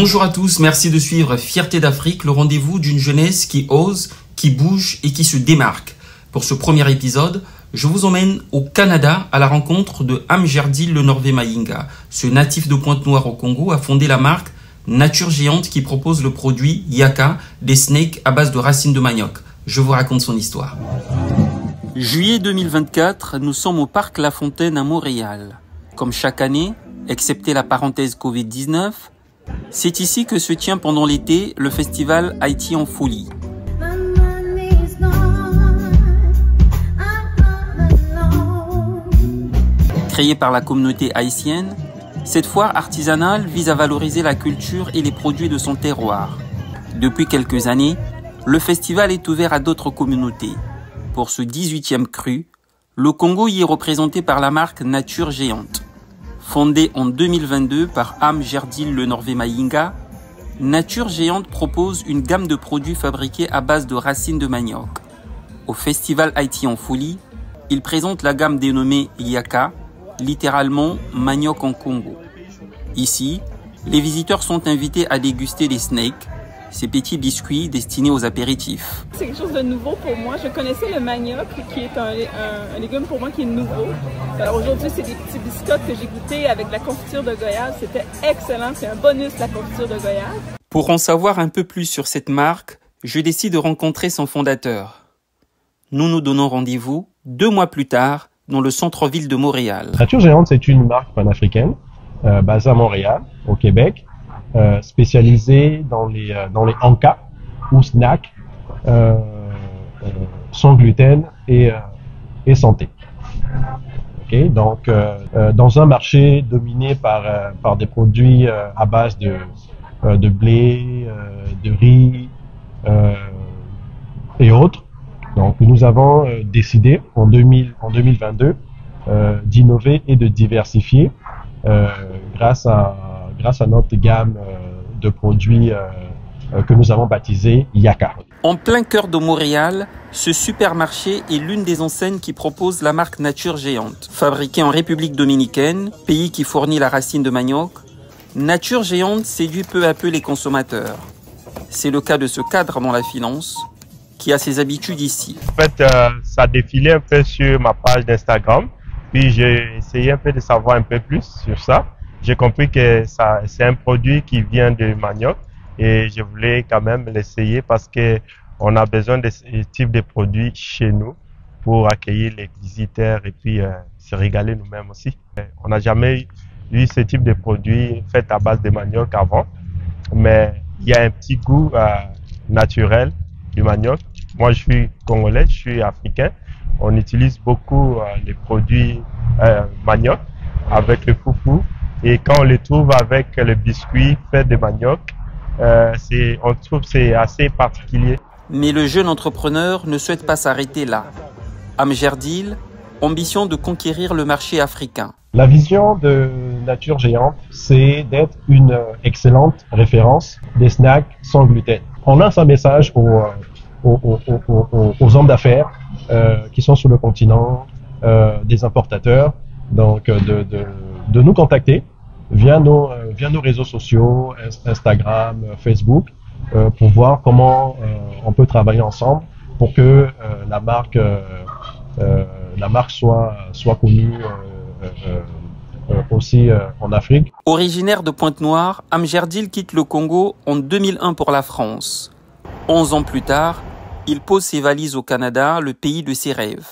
Bonjour à tous, merci de suivre Fierté d'Afrique, le rendez-vous d'une jeunesse qui ose, qui bouge et qui se démarque. Pour ce premier épisode, je vous emmène au Canada à la rencontre de Amjerdil Lenorvé Mayinga. Ce natif de Pointe-Noire au Congo a fondé la marque Nature Géante qui propose le produit Yaka, des snacks à base de racines de manioc. Je vous raconte son histoire. Juillet 2024, nous sommes au parc La Fontaine à Montréal. Comme chaque année, excepté la parenthèse Covid-19, c'est ici que se tient pendant l'été le festival Haïti en folie. Créé par la communauté haïtienne, cette foire artisanale vise à valoriser la culture et les produits de son terroir. Depuis quelques années, le festival est ouvert à d'autres communautés. Pour ce 18e cru, le Congo y est représenté par la marque Nature Géante. Fondée en 2022 par Amjerdil Lenorvé Mayinga, Nature Géante propose une gamme de produits fabriqués à base de racines de manioc. Au festival Haïti en folie, il présente la gamme dénommée Yaka, littéralement manioc en Congo. Ici, les visiteurs sont invités à déguster des snacks, ces petits biscuits destinés aux apéritifs. C'est quelque chose de nouveau pour moi. Je connaissais le manioc, qui est un légume pour moi qui est nouveau. Aujourd'hui, c'est des petits biscottes que j'ai goûtés avec de la confiture de goyave. C'était excellent. C'est un bonus, la confiture de goyave. Pour en savoir un peu plus sur cette marque, je décide de rencontrer son fondateur. Nous nous donnons rendez-vous 2 mois plus tard dans le centre-ville de Montréal. Nature Géante, c'est une marque panafricaine basée à Montréal, au Québec. Spécialisé dans les encas ou snacks sans gluten et santé. Okay, donc, dans un marché dominé par des produits à base de blé, de riz et autres, donc nous avons décidé en 2022 d'innover et de diversifier grâce à notre gamme de produits que nous avons baptisé Yaka. En plein cœur de Montréal, ce supermarché est l'une des enseignes qui propose la marque Nature Géante. Fabriquée en République dominicaine, pays qui fournit la racine de manioc, Nature Géante séduit peu à peu les consommateurs. C'est le cas de ce cadre dans la finance qui a ses habitudes ici. En fait, ça défilait un peu sur ma page d'Instagram, puis j'ai essayé un peu de savoir un peu plus sur ça. J'ai compris que c'est un produit qui vient de manioc et je voulais quand même l'essayer parce que on a besoin de ce type de produits chez nous pour accueillir les visiteurs et puis se régaler nous-mêmes aussi. On n'a jamais eu ce type de produit fait à base de manioc avant, mais il y a un petit goût naturel du manioc. Moi, je suis congolais, je suis africain. On utilise beaucoup les produits manioc avec le foufou. Et quand on les trouve avec le biscuit fait de manioc, on trouve que c'est assez particulier. Mais le jeune entrepreneur ne souhaite pas s'arrêter là. Amjerdil ambitionne de conquérir le marché africain. La vision de Nature Géante, c'est d'être une excellente référence des snacks sans gluten. On lance un message aux hommes d'affaires qui sont sur le continent, des importateurs, donc de nous contacter via nos réseaux sociaux, Instagram, Facebook, pour voir comment on peut travailler ensemble pour que la marque soit connue aussi en Afrique. Originaire de Pointe-Noire, Amjerdil quitte le Congo en 2001 pour la France. 11 ans plus tard, il pose ses valises au Canada, le pays de ses rêves.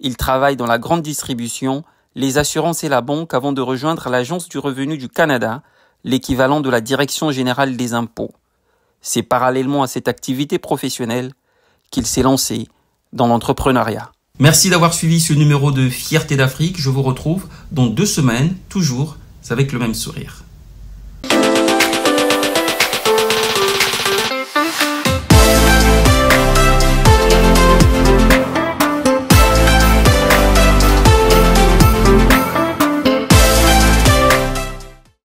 Il travaille dans la grande distribution, les assurances et la banque avant de rejoindre l'Agence du revenu du Canada, l'équivalent de la Direction générale des impôts. C'est parallèlement à cette activité professionnelle qu'il s'est lancé dans l'entrepreneuriat. Merci d'avoir suivi ce numéro de Fierté d'Afrique. Je vous retrouve dans 2 semaines, toujours avec le même sourire.